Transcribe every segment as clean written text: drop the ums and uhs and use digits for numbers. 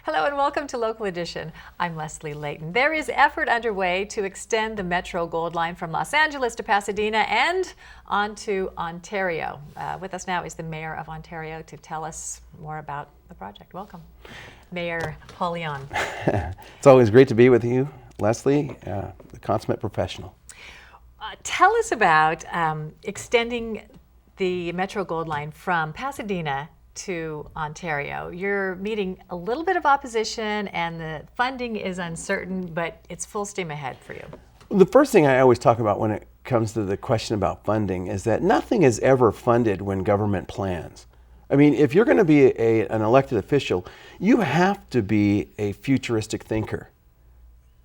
Hello and welcome to Local Edition. I'm Leslie Leyton. There is effort underway to extend the Metro Gold Line from Los Angeles to Pasadena and on to Ontario. With us now is the Mayor of Ontario to tell us more about the project. Welcome, Mayor Paul Leon. It's always great to be with you, Leslie, the consummate professional. Tell us about extending the Metro Gold Line from Pasadena to Ontario. You're meeting a little bit of opposition and the funding is uncertain, but it's full steam ahead for you. The first thing I always talk about when it comes to the question about funding is that nothing is ever funded when government plans. I mean, if you're going to be an elected official, you have to be a futuristic thinker.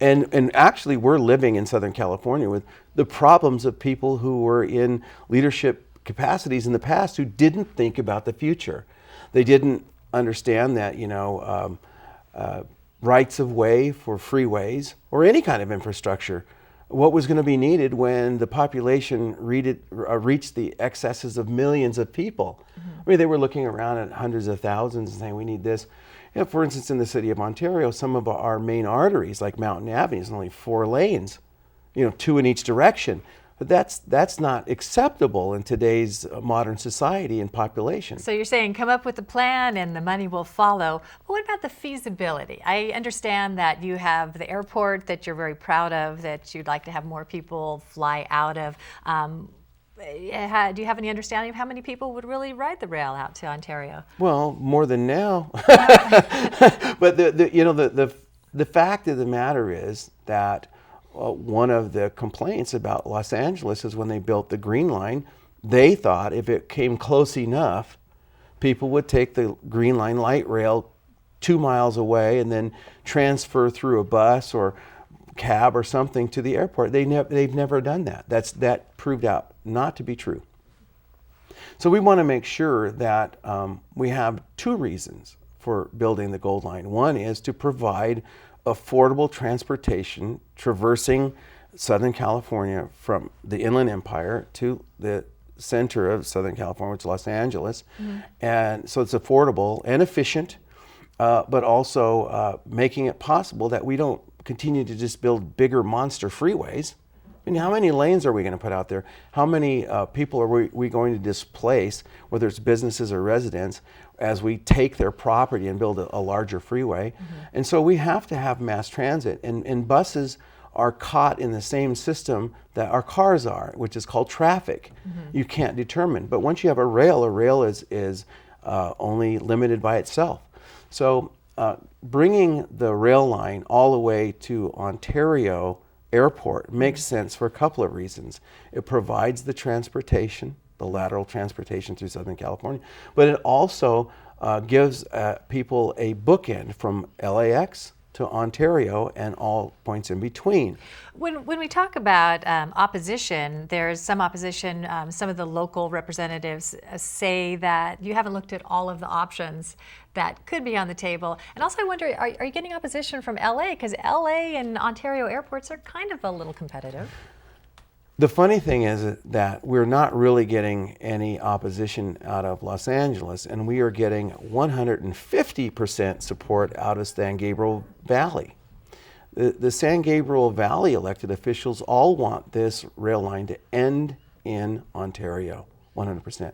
And actually, we're living in Southern California with the problems of people who were in leadership capacities in the past who didn't think about the future. They didn't understand that, rights of way for freeways or any kind of infrastructure, what was going to be needed when the population reached the excesses of millions of people. Mm-hmm. I mean, they were looking around at hundreds of thousands and saying, we need this. You know, for instance, in the city of Ontario, some of our main arteries, like Mountain Avenue, is only 4 lanes, 2 in each direction. But that's not acceptable in today's modern society and population. So you're saying come up with a plan and the money will follow. But what about the feasibility? I understand that you have the airport that you're very proud of, that you'd like to have more people fly out of. Do you have any understanding of how many people would really ride the rail out to Ontario? Well, more than now. But the fact of the matter is that one of the complaints about Los Angeles is when they built the Green Line, they thought if it came close enough, people would take the Green Line light rail 2 miles away and then transfer through a bus or cab or something to the airport. They've never done that. That proved out not to be true. So we want to make sure that we have 2 reasons for building the Gold Line. One is to provide affordable transportation traversing Southern California from the Inland Empire to the center of Southern California, which is Los Angeles. Mm-hmm. And so it's affordable and efficient, but also making it possible that we don't continue to just build bigger monster freeways. I mean, how many lanes are we going to put out there? How many people are we going to displace, whether it's businesses or residents, as we take their property and build a larger freeway? Mm-hmm. And so we have to have mass transit. And buses are caught in the same system that our cars are, which is called traffic. Mm-hmm. You can't determine. But once you have a rail is only limited by itself. So bringing the rail line all the way to Ontario Airport makes sense for a couple of reasons. It provides the transportation, the lateral transportation through Southern California, but it also gives people a bookend from LAX to Ontario and all points in between. When we talk about opposition, there's some opposition. Some of the local representatives say that you haven't looked at all of the options that could be on the table. And also I wonder, are you getting opposition from LA? Because LA and Ontario airports are kind of a little competitive. The funny thing is that we're not really getting any opposition out of Los Angeles, and we are getting 150% support out of San Gabriel Valley. The San Gabriel Valley elected officials all want this rail line to end in Ontario, 100%.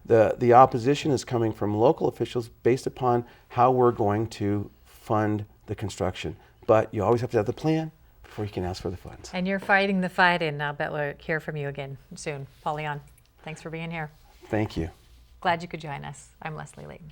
The opposition is coming from local officials based upon how we're going to fund the construction. But you always have to have the plan before you can ask for the funds. And you're fighting the fight, and I'll bet we'll hear from you again soon. Paul Leon, thanks for being here. Thank you. Glad you could join us. I'm Leslie Leyton.